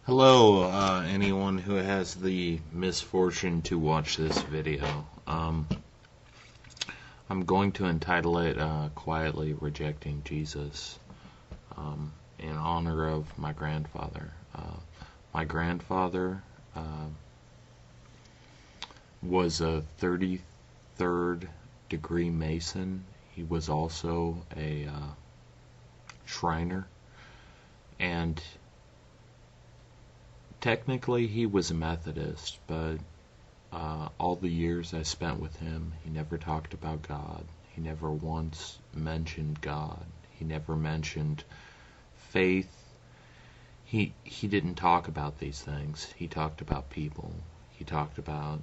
Hello, anyone who has the misfortune to watch this video. I'm going to entitle it Quietly Rejecting Jesus in honor of my grandfather. My grandfather was a 33rd degree Mason. He was also a Shriner, and technically he was a Methodist, but all the years I spent with him, he never talked about God. He never once mentioned God. He never mentioned faith. He didn't talk about these things. He talked about people. He talked about,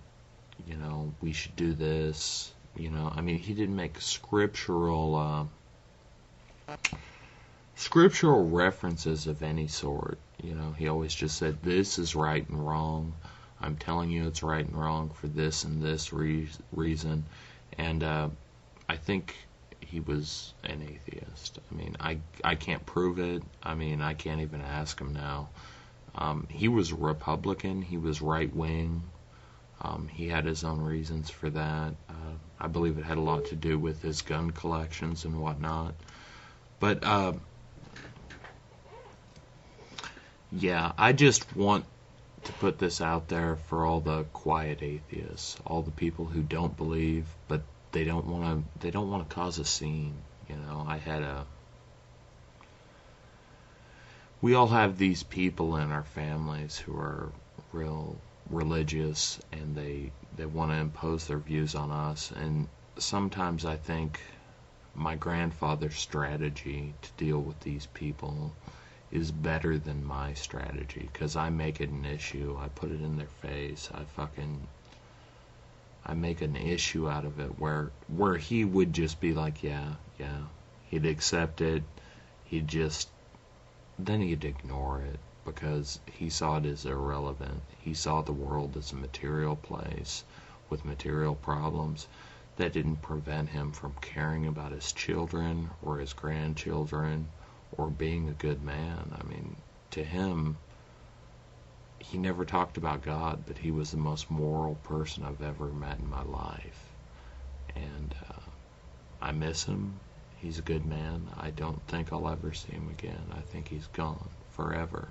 we should do this. He didn't make scriptural references of any sort. He always just said, this is right and wrong. I'm telling you it's right and wrong for this and this reason. And I think he was an atheist. I can't prove it. I can't even ask him now. He was a Republican. He was right-wing. He had his own reasons for that. I believe it had a lot to do with his gun collections and whatnot. But yeah, I just want to put this out there for all the quiet atheists, all the people who don't believe, but they don't want to cause a scene. We all have these people in our families who are real religious, and they want to impose their views on us. And sometimes I think my grandfather's strategy to deal with these people is better than my strategy, because I make it an issue. I put it in their face. I make an issue out of it where he would just be like, yeah, he'd accept it. Then he'd ignore it because he saw it as irrelevant. He saw the world as a material place with material problems. That didn't prevent him from caring about his children or his grandchildren or being a good man. To him, he never talked about God, but he was the most moral person I've ever met in my life. And I miss him. He's a good man. I don't think I'll ever see him again. I think he's gone forever.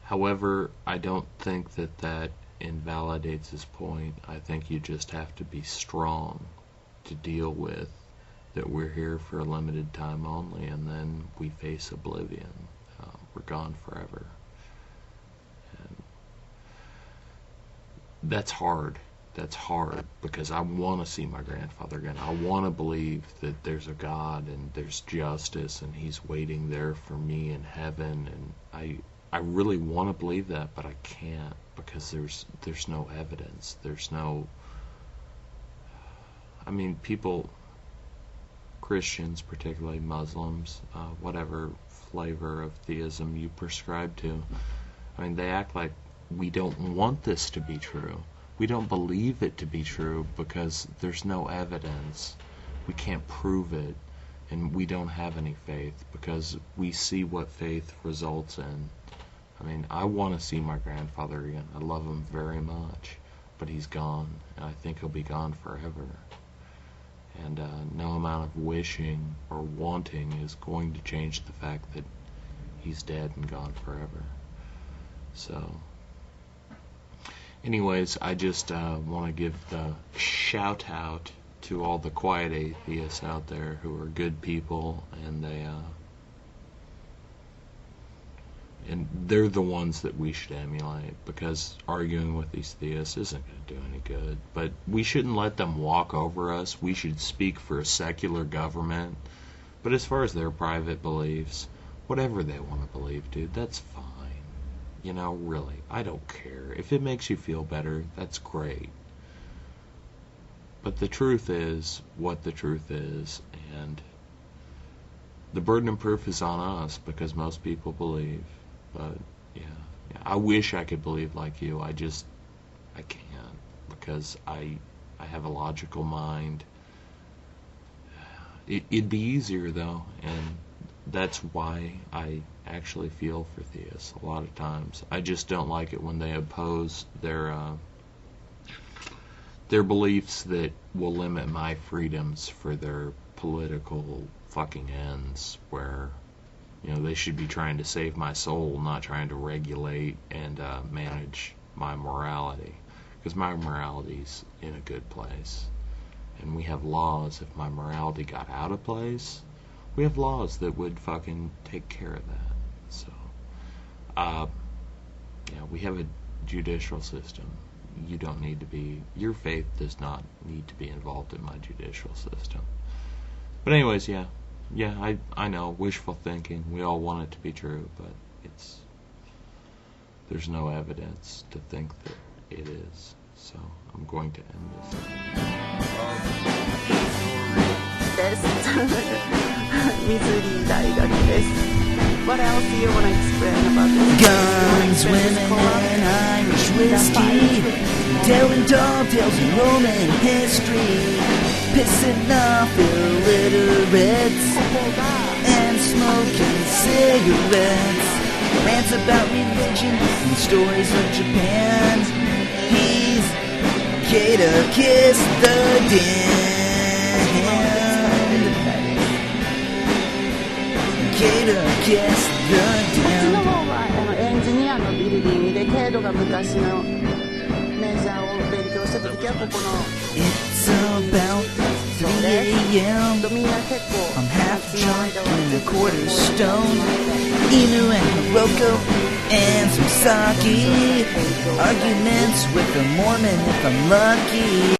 However, I don't think that invalidates his point. I think you just have to be strong to deal with that we're here for a limited time only, and then we face oblivion. We're gone forever. And that's hard. That's hard, because I want to see my grandfather again. I want to believe that there's a God and there's justice and he's waiting there for me in heaven, and I really want to believe that, but I can't, because there's no evidence. There's no... people... Christians, particularly Muslims, whatever flavor of theism you prescribe to, they act like we don't want this to be true. We don't believe it to be true because there's no evidence. We can't prove it, and we don't have any faith because we see what faith results in. I want to see my grandfather again. I love him very much, but he's gone, and I think he'll be gone forever. And no amount of wishing or wanting is going to change the fact that he's dead and gone forever. So, anyways, I just want to give the shout out to all the quiet atheists out there who are good people, and they're the ones that we should emulate, because arguing with these theists isn't going to do any good. But we shouldn't let them walk over us. We should speak for a secular government. But as far as their private beliefs, whatever they want to believe, dude, that's fine. Really, I don't care. If it makes you feel better, that's great. But the truth is what the truth is, and the burden of proof is on us, because most people believe. But yeah, I wish I could believe like you. I can't, because I have a logical mind. It'd be easier though, and that's why I actually feel for theists a lot of times. I just don't like it when they oppose their beliefs that will limit my freedoms for their political fucking ends, where they should be trying to save my soul, not trying to regulate and manage my morality, because my morality's in a good place, and we have laws. If my morality got out of place, we have laws that would fucking take care of that. So we have a judicial system. You don't need to be, your faith does not need to be involved in my judicial system. But anyways, I know, wishful thinking, we all want it to be true, but there's no evidence to think that it is. So I'm going to end this. What else do you want to explain about this? Guns, women, and Irish whiskey, telling tall tales of Roman history, pissing off illiterates, and smoking cigarettes, rants about religion and stories of Japan. He's Kata Kiss the Damned. Kata Kiss the こっちの Damned. 方はエンジニアのビルディングで、程度が昔のメジャーを勉強してた時はここの It's about 3 a.m. みんな結構 I'm half drunk and a quarter stoned. Inu and Hiroko and some sake. Arguments with a Mormon if I'm lucky.